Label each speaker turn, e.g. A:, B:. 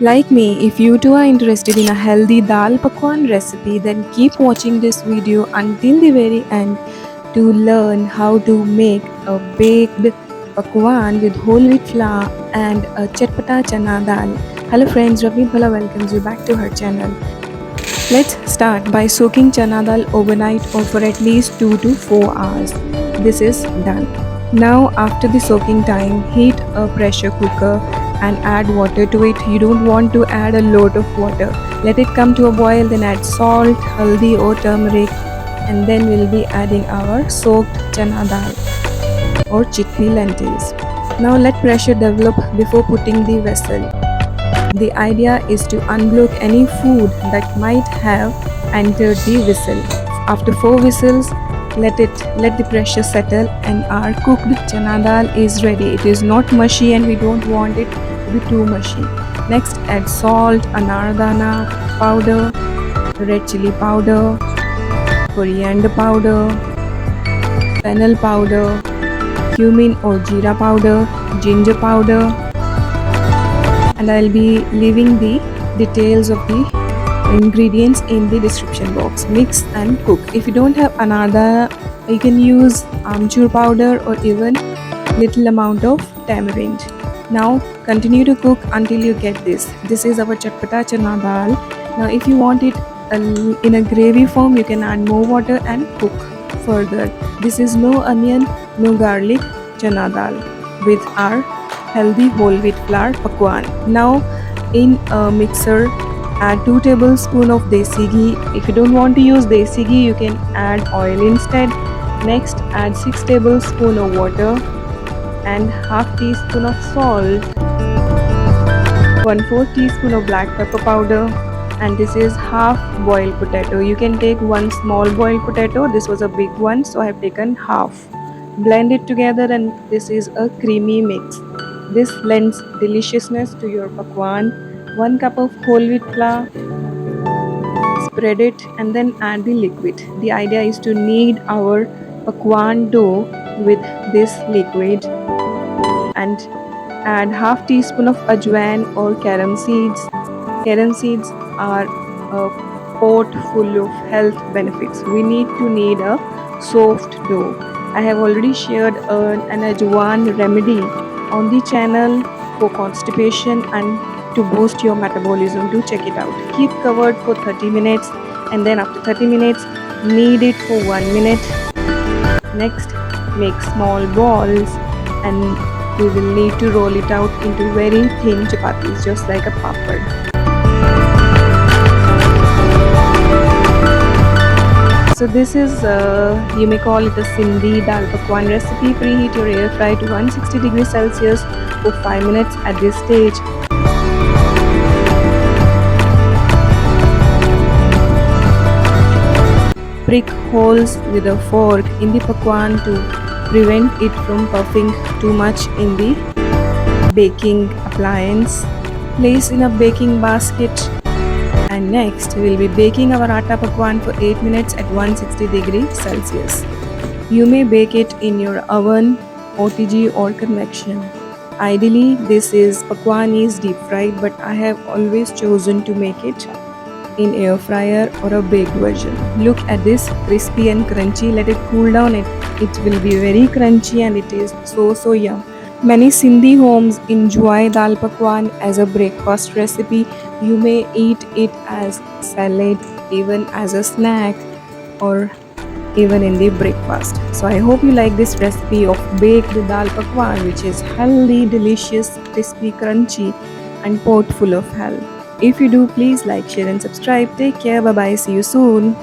A: Like me, if you too are interested in a healthy Dal Pakwan recipe, then keep watching this video until the very end to learn how to make a baked Pakwaan with whole wheat flour and a chatpata chana dal. Hello friends, Ravneet Bhalla welcomes you back to her channel. Let's start by soaking chana dal overnight or for at least 2 to 4 hours. This is done. Now after the soaking time, heat a pressure cooker and add water to it. You don't want to add a lot of water. Let it come to a boil, then add salt, haldi or turmeric, and then we'll be adding our soaked chana dal or chickpea lentils. Now let pressure develop before putting the vessel. The idea is to unblock any food that might have entered the whistle. After 4 whistles, let the pressure settle and our cooked chana dal is ready. It is not mushy and we don't want it to be too mushy. Next add salt, anardana powder, red chili powder, coriander powder, fennel powder, cumin or jeera powder, ginger powder, and I'll be leaving the details of the ingredients in the description box. Mix and cook. If you don't have anada, you can use amchur powder or even little amount of tamarind. Now continue to cook until you get this. This is our chatpata chana dal. Now if you want it in a gravy form, you can add more water and cook further. This is no onion, no garlic chana dal with our healthy whole wheat flour pakwan. Now in a mixer, add 2 tablespoons of desi ghee. If you don't want to use desi ghee, you can add oil instead. Next add 6 tablespoons of water and half teaspoon of salt, 1/4 teaspoon of black pepper powder, and this is half boiled potato. You can take one small boiled potato. This was a big one, so I have taken half. Blend it together and this is a creamy mix. This lends deliciousness to your pakwan. 1 cup of whole wheat flour, spread it and then add the liquid. The idea is to knead our pakwan dough with this liquid and add half teaspoon of ajwain or carom seeds. Carom seeds are a pot full of health benefits. We need to knead a soft dough. I have already shared an ajwain remedy on the channel for constipation and to boost your metabolism. Do check it out. Keep covered for 30 minutes and then after 30 minutes knead it for 1 minute. Next make small balls and we will need to roll it out into very thin chapatis just like a papad. So this is, you may call it a Sindhi Dal Pakwan recipe. Preheat your air fry to 160 degrees Celsius for 5 minutes at this stage. Prick holes with a fork in the pakwan to prevent it from puffing too much in the baking appliance. Place in a baking basket. And next, we'll be baking our atta pakwan for 8 minutes at 160 degrees Celsius. You may bake it in your oven, OTG or convection. Ideally, this is pakwan is deep fried, but I have always chosen to make it in air fryer or a baked version. Look at this, crispy and crunchy. Let it cool down. It will be very crunchy and it is so yum. Many Sindhi homes enjoy Dal Pakwan as a breakfast recipe. You may eat it as salad, even as a snack, or even in the breakfast. So I hope you like this recipe of baked Dal Pakwan, which is healthy, delicious, crispy, crunchy, and pot full of health. If you do, please like, share, and subscribe. Take care. Bye bye. See you soon.